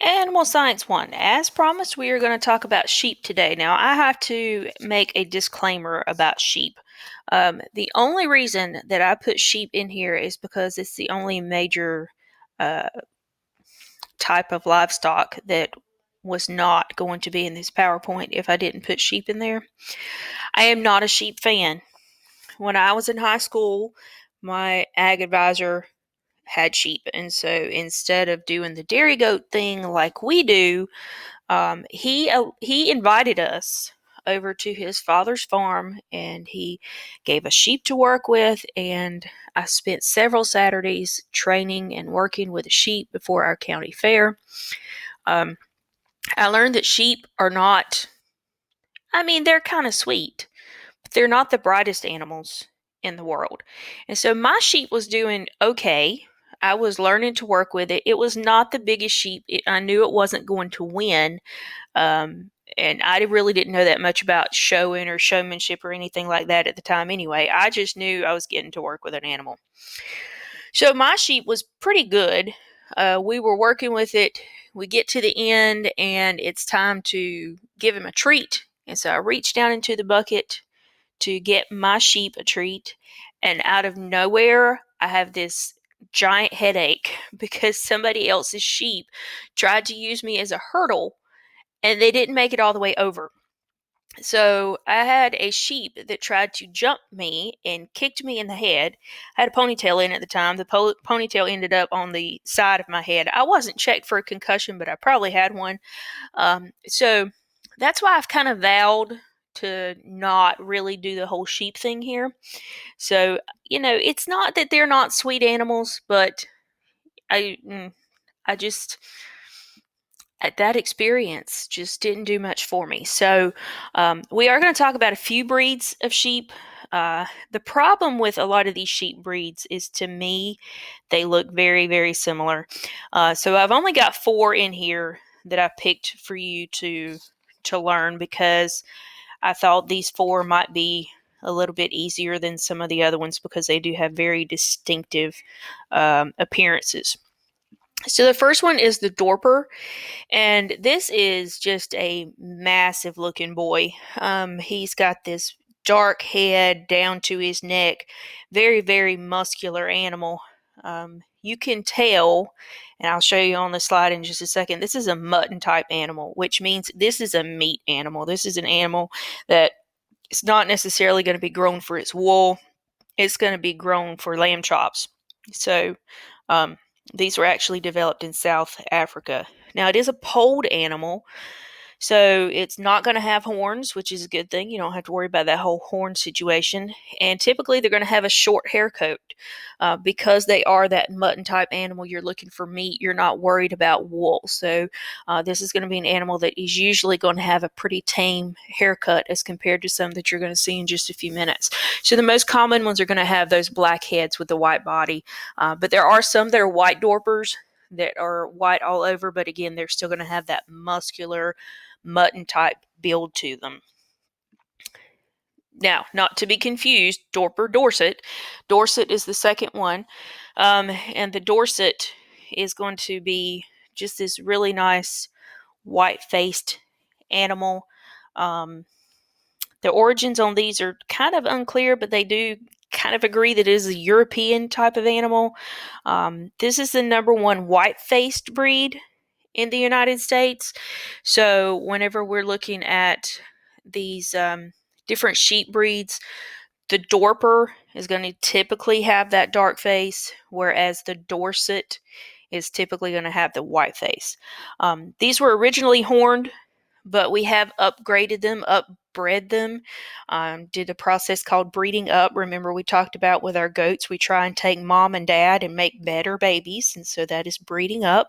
Animal Science 1. As promised, we are going to talk about sheep today. Now, I have to make a disclaimer about sheep. The only reason that I put sheep in here is because it's the only major uh, type of livestock that was not going to be in this PowerPoint if I didn't put sheep in there. I am not a sheep fan. When I was in high school, my ag advisor had sheep, and so instead of doing the dairy goat thing like we do, he invited us over to his father's farm, and he gave us sheep to work with. And I spent several Saturdays training and working with the sheep before our county fair. Um, I learned that sheep are not. I mean, they're kind of sweet, but they're not the brightest animals in the world. And so my sheep was doing okay. I was learning to work with it. It was not the biggest sheep. I knew it wasn't going to win. And I really didn't know that much about showing or showmanship or anything like that at the time anyway. I just knew I was getting to work with an animal. So my sheep was pretty good. We were working with it. We get to the end, and it's time to give him a treat. And so I reached down into the bucket to get my sheep a treat. And out of nowhere, I have this giant headache because somebody else's sheep tried to use me as a hurdle, and they didn't make it all the way over. So I had a sheep that tried to jump me and kicked me in the head. I had a ponytail in at the time. The ponytail ended up on the side of my head. I wasn't checked for a concussion, but I probably had one. So that's why I've kind of vowed to not really do the whole sheep thing here. So, it's not that they're not sweet animals, but I, I just that experience just didn't do much for me. So, we are going to talk about a few breeds of sheep. The problem with a lot of these sheep breeds is, to me, they look very, very similar. So I've only got 4 in here that I picked for you to learn, because I thought these 4 might be a little bit easier than some of the other ones, because they do have very distinctive appearances. So the first one is the Dorper, and this is just a massive looking boy. He's got this dark head down to his neck, very, very muscular animal. You can tell, and I'll show you on the slide in just a second, this is a mutton type animal, which means this is a meat animal. This is an animal that is not necessarily going to be grown for its wool. It's going to be grown for lamb chops. So, um, these were actually developed in South Africa. Now, it is a polled animal, so it's not going to have horns, which is a good thing. You don't have to worry about that whole horn situation. And typically, they're going to have a short hair coat. Because they are that mutton type animal, you're looking for meat. You're not worried about wool. So this is going to be an animal that is usually going to have a pretty tame haircut as compared to some that you're going to see in just a few minutes. So the most common ones are going to have those black heads with the white body. But there are some that are white Dorpers that are white all over. But again, they're still going to have that muscular mutton type build to them. Now, not to be confused, Dorper Dorset. Dorset is the second one. And the Dorset is going to be just this really nice white-faced animal. The origins on these are kind of unclear, but they do kind of agree that it is a European type of animal. This is the number 1 white-faced breed in the United States. So whenever we're looking at these different sheep breeds, the Dorper is going to typically have that dark face, whereas the Dorset is typically going to have the white face. These were originally horned, but we have upgraded them, upbred them, did a process called breeding up. Remember, we talked about with our goats, we try and take mom and dad and make better babies, and so that is breeding up.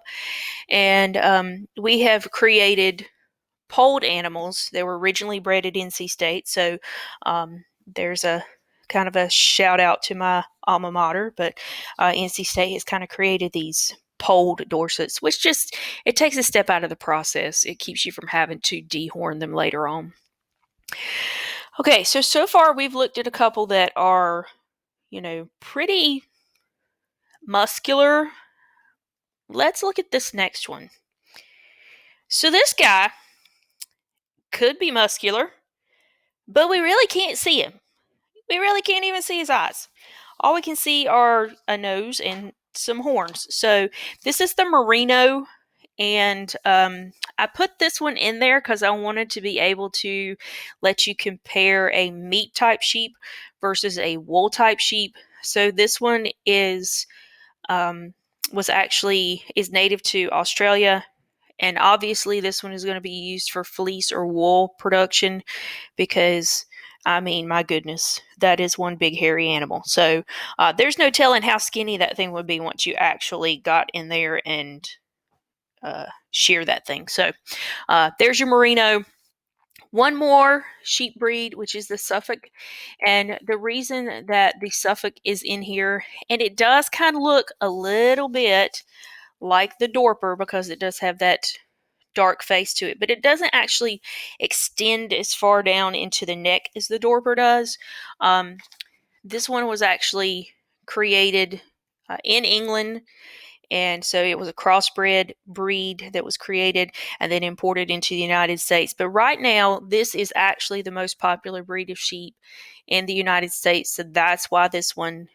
And we have created polled animals. They were originally bred at NC State, so there's a kind of a shout out to my alma mater, but NC State has kind of created these polled Dorsets, which just, it takes a step out of the process. It keeps you from having to dehorn them later on. Okay, so far we've looked at a couple that are, pretty muscular. Let's look at this next one. So this guy could be muscular, but we really can't see him. We really can't even see his eyes. All we can see are a nose and some horns. So this is the merino, and I put this one in there because I wanted to be able to let you compare a meat type sheep versus a wool type sheep. So this one um, is native to Australia, and obviously this one is going to be used for fleece or wool production because, I mean, my goodness, that is one big hairy animal. So there's no telling how skinny that thing would be once you actually got in there and shear that thing. So there's your merino. One more sheep breed, which is the Suffolk. And the reason that the Suffolk is in here, and it does kind of look a little bit like the Dorper because it does have that dark face to it, but it doesn't actually extend as far down into the neck as the Dorper does. Um, this one was actually created in England, and so it was a crossbred breed that was created and then imported into the United States. But right now, this is actually the most popular breed of sheep in the United States, so that's why this one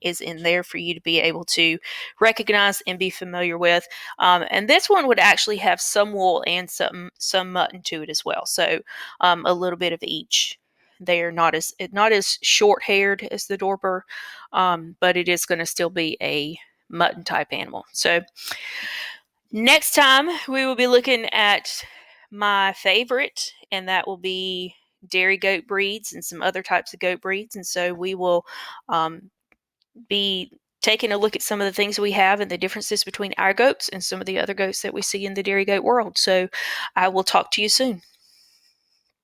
is in there for you to be able to recognize and be familiar with. And this one would actually have some wool and some mutton to it as well. So a little bit of each. They are not as short haired as the Dorper, but it is going to still be a mutton type animal. So next time we will be looking at my favorite, and that will be dairy goat breeds and some other types of goat breeds. And so we will be taking a look at some of the things we have and the differences between our goats and some of the other goats that we see in the dairy goat world. So I will talk to you soon.